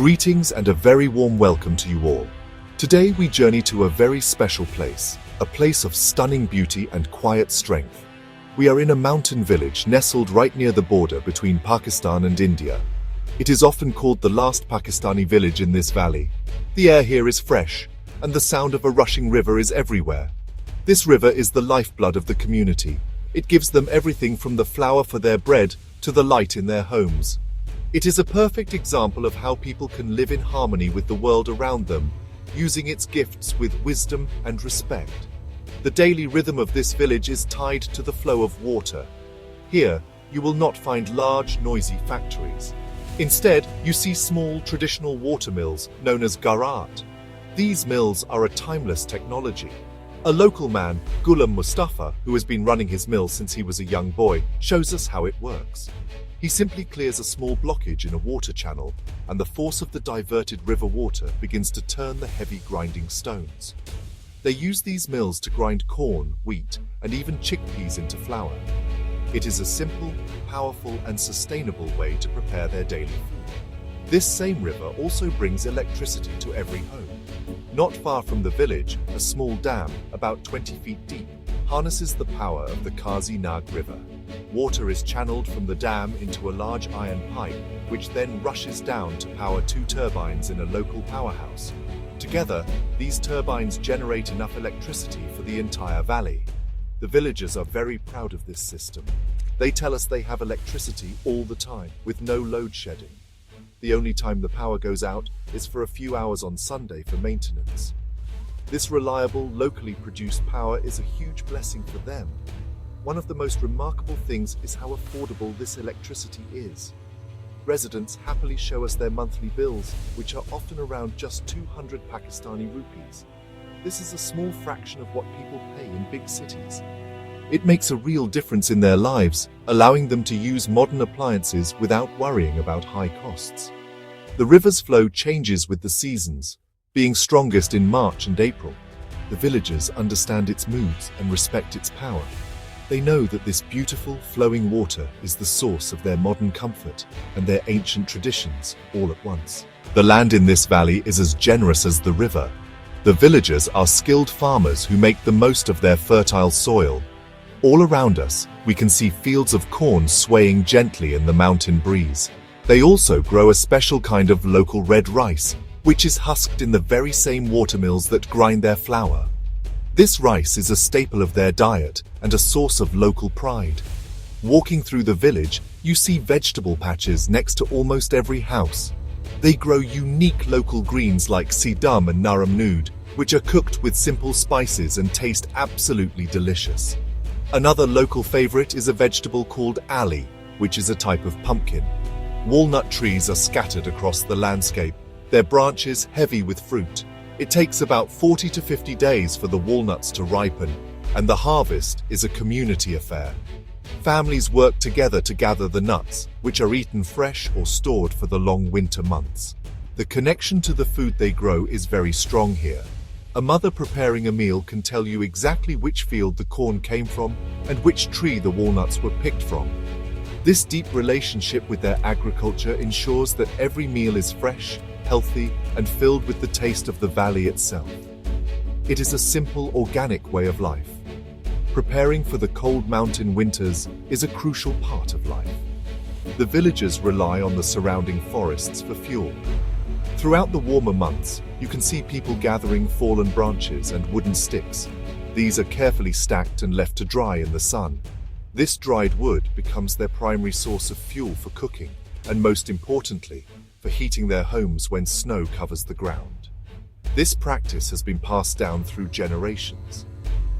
Greetings and a very warm welcome to you all. Today we journey to a very special place, a place of stunning beauty and quiet strength. We are in a mountain village nestled right near the border between Pakistan and India. It is often called the last Pakistani village in this valley. The air here is fresh, and the sound of a rushing river is everywhere. This river is the lifeblood of the community. It gives them everything from the flour for their bread to the light in their homes. It is a perfect example of how people can live in harmony with the world around them, using its gifts with wisdom and respect. The daily rhythm of this village is tied to the flow of water. Here, you will not find large, noisy factories. Instead, you see small, traditional water mills known as garat. These mills are a timeless technology. A local man, Ghulam Mustafa, who has been running his mill since he was a young boy, shows us how it works. He simply clears a small blockage in a water channel, and the force of the diverted river water begins to turn the heavy grinding stones. They use these mills to grind corn, wheat, and even chickpeas into flour. It is a simple, powerful, and sustainable way to prepare their daily food. This same river also brings electricity to every home. Not far from the village, a small dam, about 20 feet deep, harnesses the power of the Kazi Nag River. Water is channeled from the dam into a large iron pipe, which then rushes down to power two turbines in a local powerhouse. Together, these turbines generate enough electricity for the entire valley. The villagers are very proud of this system. They tell us they have electricity all the time, with no load shedding. The only time the power goes out is for a few hours on Sunday for maintenance. This reliable, locally produced power is a huge blessing for them. One of the most remarkable things is how affordable this electricity is. Residents happily show us their monthly bills, which are often around just 200 Pakistani rupees. This is a small fraction of what people pay in big cities. It makes a real difference in their lives, allowing them to use modern appliances without worrying about high costs. The river's flow changes with the seasons, being strongest in March and April. The villagers understand its moods and respect its power. They know that this beautiful, flowing water is the source of their modern comfort and their ancient traditions all at once. The land in this valley is as generous as the river. The villagers are skilled farmers who make the most of their fertile soil. All around us, we can see fields of corn swaying gently in the mountain breeze. They also grow a special kind of local red rice, which is husked in the very same watermills that grind their flour. This rice is a staple of their diet and a source of local pride. Walking through the village, you see vegetable patches next to almost every house. They grow unique local greens like sidam and naram nood, which are cooked with simple spices and taste absolutely delicious. Another local favorite is a vegetable called ali, which is a type of pumpkin. Walnut trees are scattered across the landscape, their branches heavy with fruit. It takes about 40 to 50 days for the walnuts to ripen, and the harvest is a community affair. Families work together to gather the nuts, which are eaten fresh or stored for the long winter months. The connection to the food they grow is very strong here. A mother preparing a meal can tell you exactly which field the corn came from and which tree the walnuts were picked from. This deep relationship with their agriculture ensures that every meal is fresh, healthy, and filled with the taste of the valley itself. It is a simple, organic way of life. Preparing for the cold mountain winters is a crucial part of life. The villagers rely on the surrounding forests for fuel. Throughout the warmer months, you can see people gathering fallen branches and wooden sticks. These are carefully stacked and left to dry in the sun. This dried wood becomes their primary source of fuel for cooking, and most importantly, for heating their homes when snow covers the ground. This practice has been passed down through generations.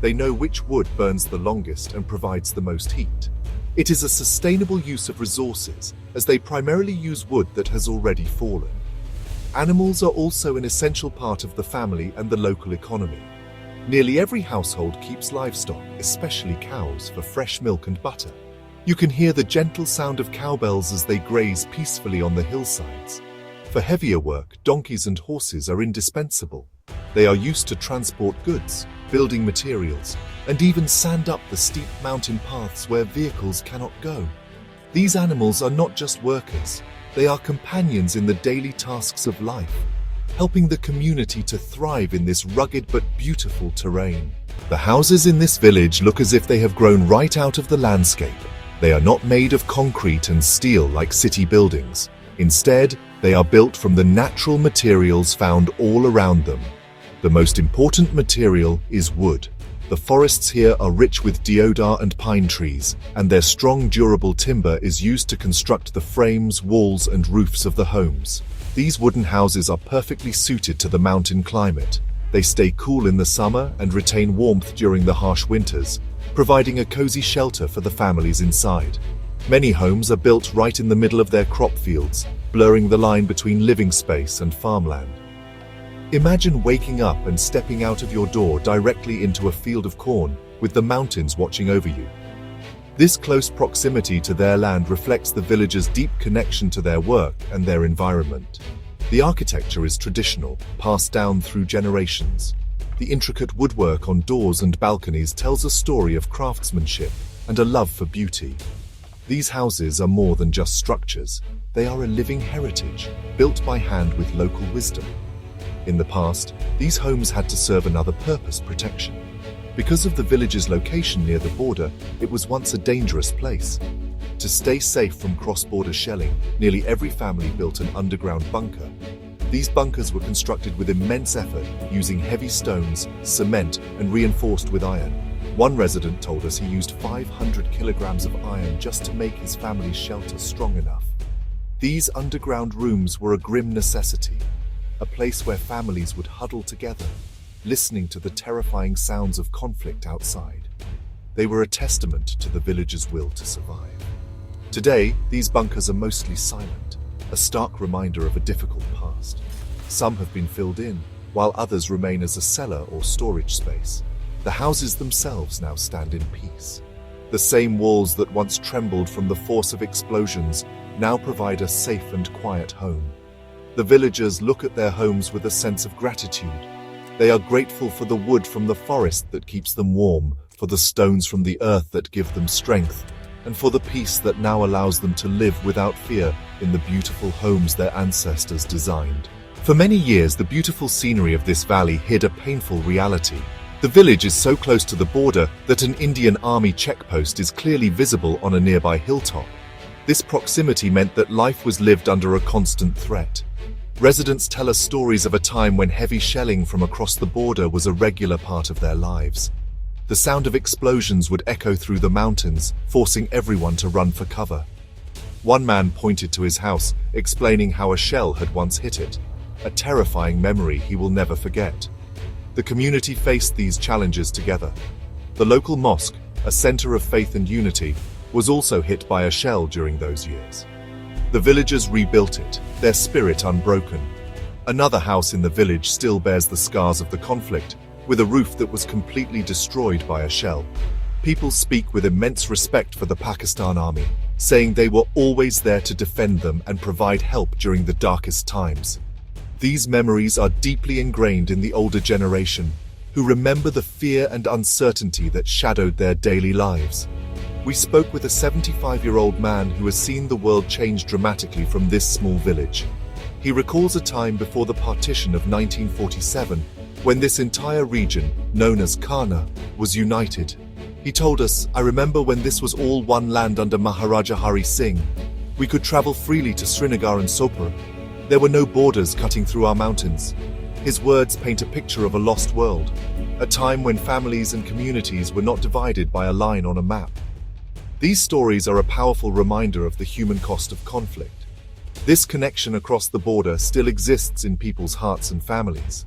They know which wood burns the longest and provides the most heat. It is a sustainable use of resources, as they primarily use wood that has already fallen. Animals are also an essential part of the family and the local economy. Nearly every household keeps livestock, especially cows, for fresh milk and butter. You can hear the gentle sound of cowbells as they graze peacefully on the hillsides. For heavier work, donkeys and horses are indispensable. They are used to transport goods, building materials, and even sand up the steep mountain paths where vehicles cannot go. These animals are not just workers. They are companions in the daily tasks of life, helping the community to thrive in this rugged but beautiful terrain. The houses in this village look as if they have grown right out of the landscape. They are not made of concrete and steel like city buildings. Instead, they are built from the natural materials found all around them. The most important material is wood. The forests here are rich with deodar and pine trees, and their strong, durable timber is used to construct the frames, walls, and roofs of the homes. These wooden houses are perfectly suited to the mountain climate. They stay cool in the summer and retain warmth during the harsh winters, providing a cozy shelter for the families inside. Many homes are built right in the middle of their crop fields, blurring the line between living space and farmland. Imagine waking up and stepping out of your door directly into a field of corn, with the mountains watching over you. This close proximity to their land reflects the villagers' deep connection to their work and their environment. The architecture is traditional, passed down through generations. The intricate woodwork on doors and balconies tells a story of craftsmanship and a love for beauty. These houses are more than just structures. They are a living heritage, built by hand with local wisdom. In the past, these homes had to serve another purpose: protection. Because of the village's location near the border, it was once a dangerous place. To stay safe from cross-border shelling, nearly every family built an underground bunker. These bunkers were constructed with immense effort, using heavy stones, cement, and reinforced with iron. One resident told us he used 500 kilograms of iron just to make his family's shelter strong enough. These underground rooms were a grim necessity, a place where families would huddle together, listening to the terrifying sounds of conflict outside. They were a testament to the villagers' will to survive. Today, these bunkers are mostly silent, a stark reminder of a difficult past. Some have been filled in, while others remain as a cellar or storage space. The houses themselves now stand in peace. The same walls that once trembled from the force of explosions now provide a safe and quiet home. The villagers look at their homes with a sense of gratitude. They are grateful for the wood from the forest that keeps them warm, for the stones from the earth that give them strength, and for the peace that now allows them to live without fear in the beautiful homes their ancestors designed. For many years, the beautiful scenery of this valley hid a painful reality. The village is so close to the border that an Indian Army checkpost is clearly visible on a nearby hilltop. This proximity meant that life was lived under a constant threat. Residents tell us stories of a time when heavy shelling from across the border was a regular part of their lives. The sound of explosions would echo through the mountains, forcing everyone to run for cover. One man pointed to his house, explaining how a shell had once hit it, a terrifying memory he will never forget. The community faced these challenges together. The local mosque, a center of faith and unity, was also hit by a shell during those years. The villagers rebuilt it, their spirit unbroken. Another house in the village still bears the scars of the conflict, with a roof that was completely destroyed by a shell. People speak with immense respect for the Pakistan Army, saying they were always there to defend them and provide help during the darkest times. These memories are deeply ingrained in the older generation, who remember the fear and uncertainty that shadowed their daily lives. We spoke with a 75-year-old man who has seen the world change dramatically from this small village. He recalls a time before the partition of 1947, when this entire region, known as Kana, was united. He told us, "I remember when this was all one land under Maharaja Hari Singh. We could travel freely to Srinagar and Sopur. There were no borders cutting through our mountains." His words paint a picture of a lost world, a time when families and communities were not divided by a line on a map. These stories are a powerful reminder of the human cost of conflict. This connection across the border still exists in people's hearts and families.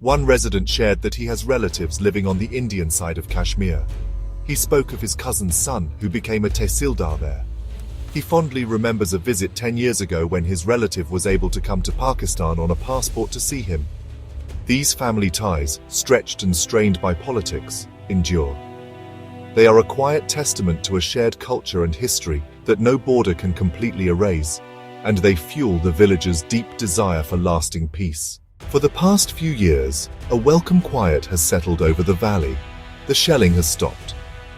One resident shared that he has relatives living on the Indian side of Kashmir. He spoke of his cousin's son, who became a tehsildar there. He fondly remembers a visit 10 years ago when his relative was able to come to Pakistan on a passport to see him. These family ties, stretched and strained by politics, endure. They are a quiet testament to a shared culture and history that no border can completely erase, and they fuel the villagers' deep desire for lasting peace. For the past few years, a welcome quiet has settled over the valley. The shelling has stopped.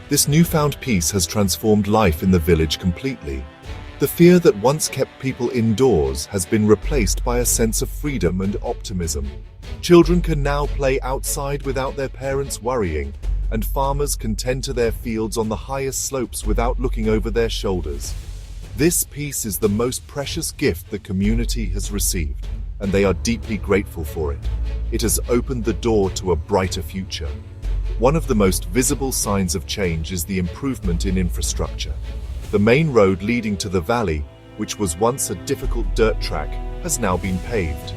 This newfound peace has transformed life in the village completely. The fear that once kept people indoors has been replaced by a sense of freedom and optimism. Children can now play outside without their parents worrying, and farmers can tend to their fields on the highest slopes without looking over their shoulders. This peace is the most precious gift the community has received, and they are deeply grateful for it. It has opened the door to a brighter future. One of the most visible signs of change is the improvement in infrastructure. The main road leading to the valley, which was once a difficult dirt track, has now been paved.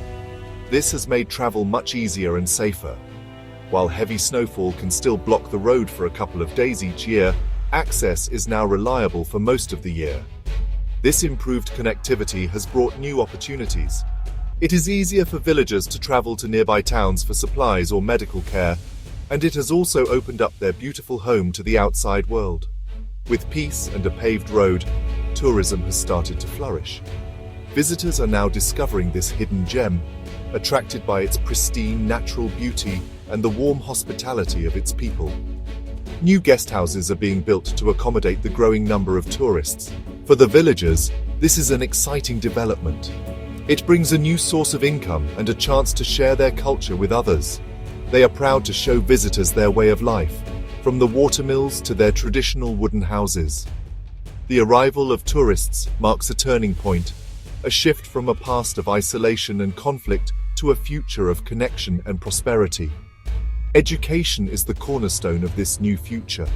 This has made travel much easier and safer. While heavy snowfall can still block the road for a couple of days each year, access is now reliable for most of the year. This improved connectivity has brought new opportunities. It is easier for villagers to travel to nearby towns for supplies or medical care, and it has also opened up their beautiful home to the outside world. With peace and a paved road, tourism has started to flourish. Visitors are now discovering this hidden gem, attracted by its pristine natural beauty and the warm hospitality of its people. New guest houses are being built to accommodate the growing number of tourists. For the villagers, this is an exciting development. It brings a new source of income and a chance to share their culture with others. They are proud to show visitors their way of life, from the watermills to their traditional wooden houses. The arrival of tourists marks a turning point, a shift from a past of isolation and conflict to a future of connection and prosperity. Education is the cornerstone of this new future.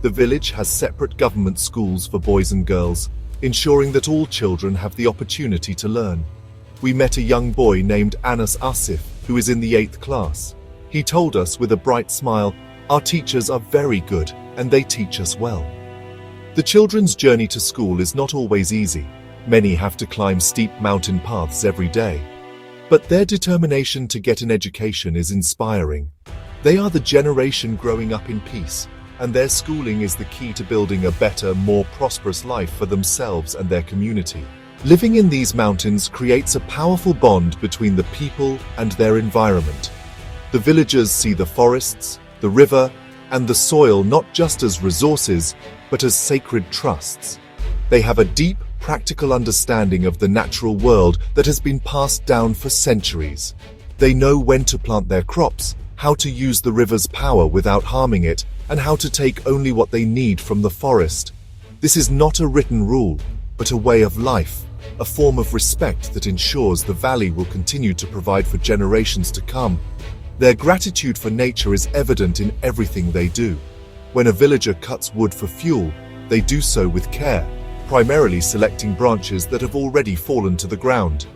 The village has separate government schools for boys and girls, ensuring that all children have the opportunity to learn. We met a young boy named Anas Asif, who is in the 8th class. He told us with a bright smile, "Our teachers are very good, and they teach us well." The children's journey to school is not always easy. Many have to climb steep mountain paths every day. But their determination to get an education is inspiring. They are the generation growing up in peace, and their schooling is the key to building a better, more prosperous life for themselves and their community. Living in these mountains creates a powerful bond between the people and their environment. The villagers see the forests, the river, and the soil not just as resources, but as sacred trusts. They have a deep, practical understanding of the natural world that has been passed down for centuries. They know when to plant their crops, how to use the river's power without harming it, and how to take only what they need from the forest. This is not a written rule, but a way of life, a form of respect that ensures the valley will continue to provide for generations to come. Their gratitude for nature is evident in everything they do. When a villager cuts wood for fuel, they do so with care, primarily selecting branches that have already fallen to the ground.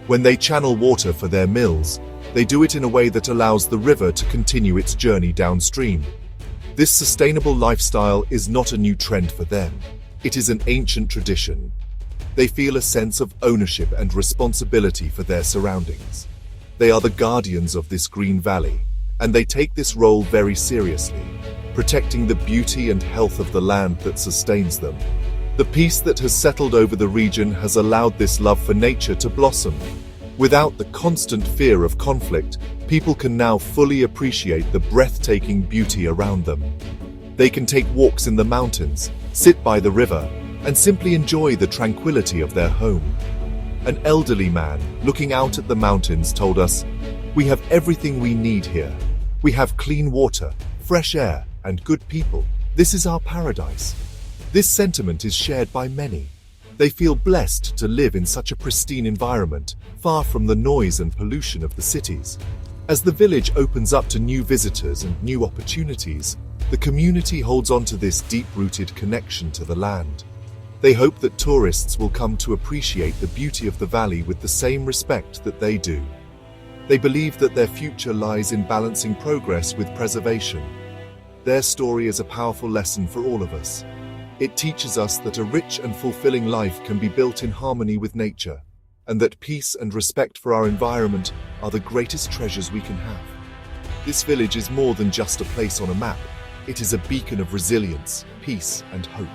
When they channel water for their mills, they do it in a way that allows the river to continue its journey downstream. This sustainable lifestyle is not a new trend for them. It is an ancient tradition. They feel a sense of ownership and responsibility for their surroundings. They are the guardians of this green valley, and they take this role very seriously, protecting the beauty and health of the land that sustains them. The peace that has settled over the region has allowed this love for nature to blossom. Without the constant fear of conflict, people can now fully appreciate the breathtaking beauty around them. They can take walks in the mountains, sit by the river, and simply enjoy the tranquility of their home. An elderly man, looking out at the mountains, told us, "We have everything we need here. We have clean water, fresh air, and good people. This is our paradise." This sentiment is shared by many. They feel blessed to live in such a pristine environment, far from the noise and pollution of the cities. As the village opens up to new visitors and new opportunities, the community holds on to this deep-rooted connection to the land. They hope that tourists will come to appreciate the beauty of the valley with the same respect that they do. They believe that their future lies in balancing progress with preservation. Their story is a powerful lesson for all of us. It teaches us that a rich and fulfilling life can be built in harmony with nature, and that peace and respect for our environment are the greatest treasures we can have. This village is more than just a place on a map. It is a beacon of resilience, peace, and hope.